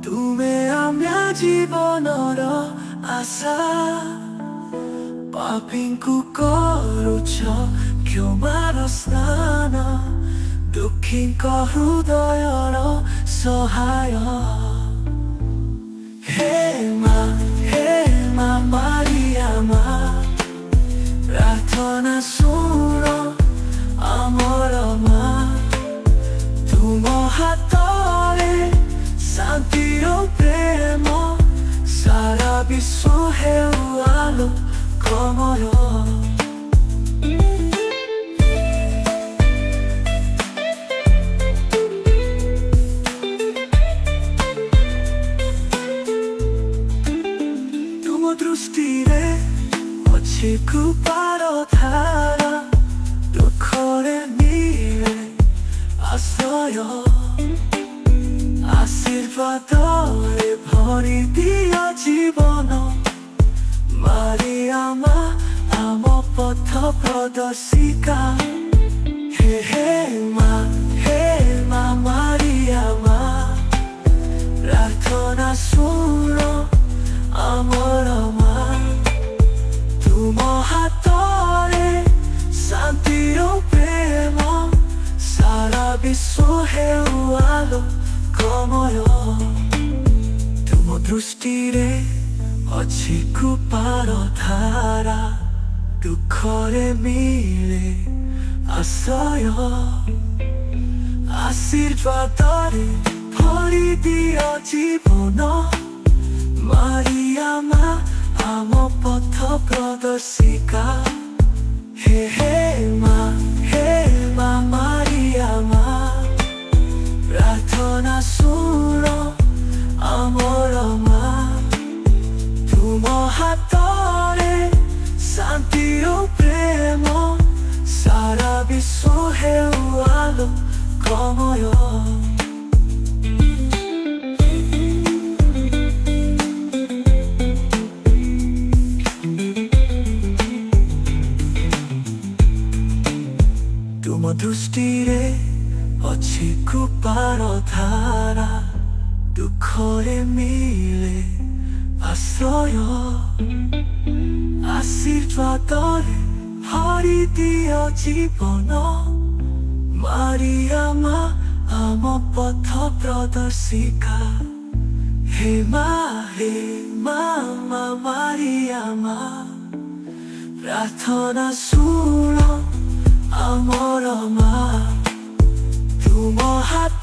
ତୁମେ ଆମ ଜୀବନର ଆଶା। ପାପୀଙ୍କୁ କରୁଛ କ୍ଷମାର ସ୍ନାନ, ଦୁଃଖୀଙ୍କ ହୃଦୟର ସହାୟ। ହେ ମା ମାରିଆ ମା, ପ୍ରାର୍ଥନା ଶୁଣ ଆମର ମା। ତୁମ ହାତରେ ଶାନ୍ତି ଓ ପ୍ରେମ, ସାରା ବିଶ୍ୱ ହେଉ ଆଲୋକମୟ। ତୁମ ଦୃଷ୍ଟିରେ ଅଛି କୃପାର ଧାରା, ଦୁଃଖରେ ମିଳେ ଆଶ୍ରୟ। ଆଶୀର୍ବାଦରେ ଭରି ଦିଅ ଜୀବନ, ମାରିଆ ମା ଆମ ପଥ ପ୍ରଦର୍ଶିକା। ହେ ମା ମାରିଆ ମା, ପ୍ରାର୍ଥନା ଶୁଣ ଆମର ମା। ତୁମ ହାତରେ ଶାନ୍ତି ଓ ପ୍ରେମ, ସାରା ବିଶ୍ୱ ହେଉ ଆଲୋକମୟ। ତୁମ ଦୃଷ୍ଟିରେ ଅଛି କୃପାର ଧାରା, ଦୁଃଖରେ ମିଳେ ଆଶ୍ରୟ। ଆଶୀର୍ବାଦରେ ଭରି ଦିଅ ଜୀବନ, ମାରିଆ ମା ଆମ ପଥ ପ୍ରଦର୍ଶିକା। ହେ ମା ମାରିଆ ମା, ପ୍ରାର୍ଥନା ଶୁଣ ଆମର ମା। ତୁମ ହାତରେ ଶାନ୍ତି ଓ ପ୍ରେମ, ସାରା ବିଶ୍ୱ ହେଉ ଆଲୋକମୟ। ତୁମ ଦୃଷ୍ଟିରେ ଅଛି କୃପାର ଧାରା, ଦୁଃଖରେ ମିଳେ ଆଶ୍ରୟ। ଆଶୀର୍ବାଦରେ ଭରି ଦିଅ ଜୀବନ, ମାରିଆ ମା ଆମ ପଥ ପ୍ରଦର୍ଶିକା। ହେ ମା ମାରିଆ ମା, ପ୍ରାର୍ଥନା ଶୁଣ ଆମର ମା। ତୁମ ହାତ